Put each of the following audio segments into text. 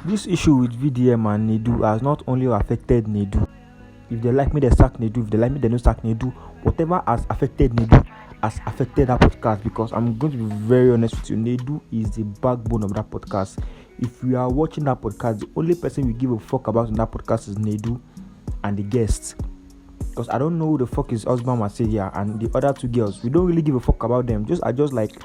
This issue with VDM and NEDU has not only affected NEDU. If they like me, they sack NEDU. If they like me, they don't sack NEDU. Whatever has affected NEDU has affected that podcast, because I'm going to be very honest with you. NEDU is the backbone of that podcast. If you are watching that podcast, the only person we give a fuck about in that podcast is NEDU and the guests. Because I don't know who the fuck is husband Marcelia and the other two girls. We don't really give a fuck about them. Those are just like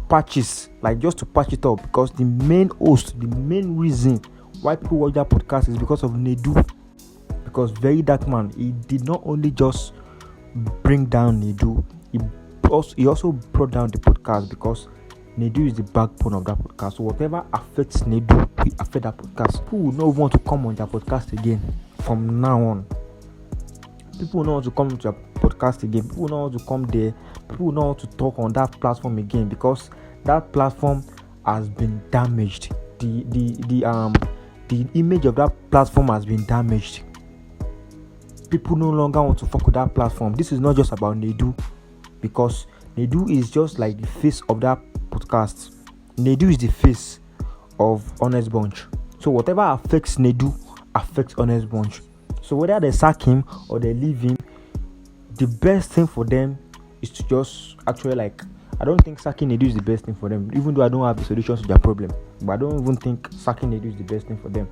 patches, like just to patch it up, because the main host, the main reason why people watch that podcast is because of NEDU. Because Very Dark Man, he did not only just bring down NEDU, he also brought down the podcast, because NEDU is the backbone of that podcast. So whatever affects NEDU will affect that podcast. People will not want to come on their podcast again from now on. People will not want to come to your podcast again. People will not want to come there. People will not want to talk on that platform again, because that platform has been damaged. The image of that platform has been damaged. People no longer want to fuck with that platform. This is not just about NEDU, because NEDU is just like the face of that podcast. NEDU is the face of Honest Bunch. So whatever affects NEDU affects Honest Bunch. So whether they sack him or they leave him, the best thing for them is to just actually I don't think sacking NEDU is the best thing for them, even though I don't have the solutions to their problem. But I don't even think sacking NEDU is the best thing for them.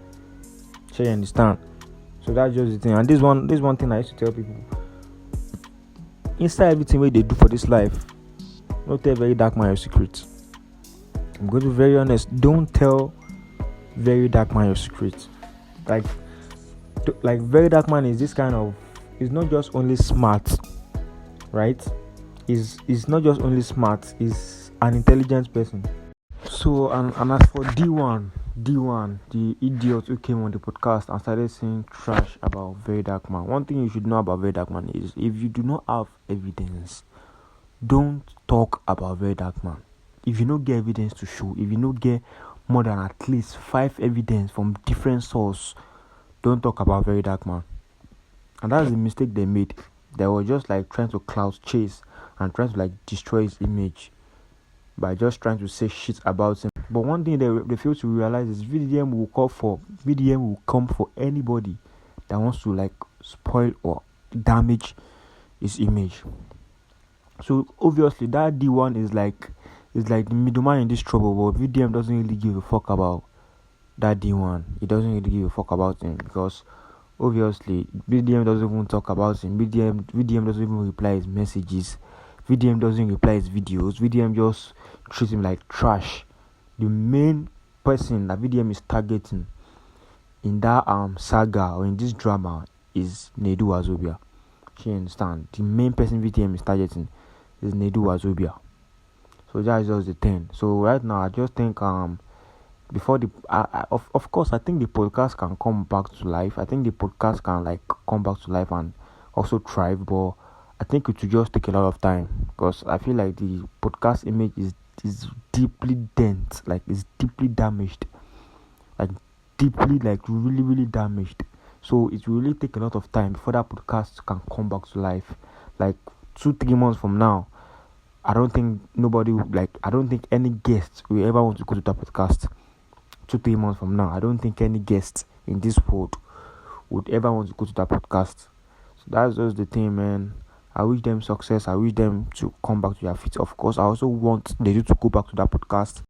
So you understand? So that's just the thing. And this one thing I used to tell people: inside everything what they do for this life, don't tell Very Dark Man your secret. I'm going to be very honest. Don't tell Very Dark Man your secret. Like Very Dark Man is this kind of. He's not just only smart, right? He's not just only smart. He's an intelligent person. So and as for D1, the idiot who came on the podcast and started saying trash about Very Dark Man. One thing you should know about Very Dark Man is, if you do not have evidence, don't talk about Very Dark Man. If you don't get evidence to show, if you don't get more than at least 5 evidence from different sources, don't talk about Very Dark Man. And that's the mistake they made. They were just trying to clout chase and trying to destroy his image by just trying to say shit about him. But one thing they fail to realize is VDM will come for anybody that wants to spoil or damage his image. So obviously that D1 is the middleman in this trouble, but VDM doesn't really give a fuck about that D1. He doesn't really give a fuck about him, because obviously VDM doesn't even talk about him. VDM doesn't even reply his messages. VDM doesn't reply his videos. VDM just treats him like trash. The main person that VDM is targeting in that saga or in this drama is WAZOBIA. You understand? The main person VDM is targeting is WAZOBIA. So that is just the thing. So right now I just think before of course I think the podcast can come back to life. I think the podcast can come back to life and also thrive, but I think it will just take a lot of time, because I feel like the podcast image is deeply dent, it's deeply damaged, really, really damaged. So it will really take a lot of time before that podcast can come back to life. 2-3 months from now, I don't think I don't think any guest will ever want to go to that podcast. 2-3 months from now, I don't think any guest in this world would ever want to go to that podcast. So that's just the thing, man. I wish them success. I wish them to come back to their feet. Of course, I also want they to go back to that podcast.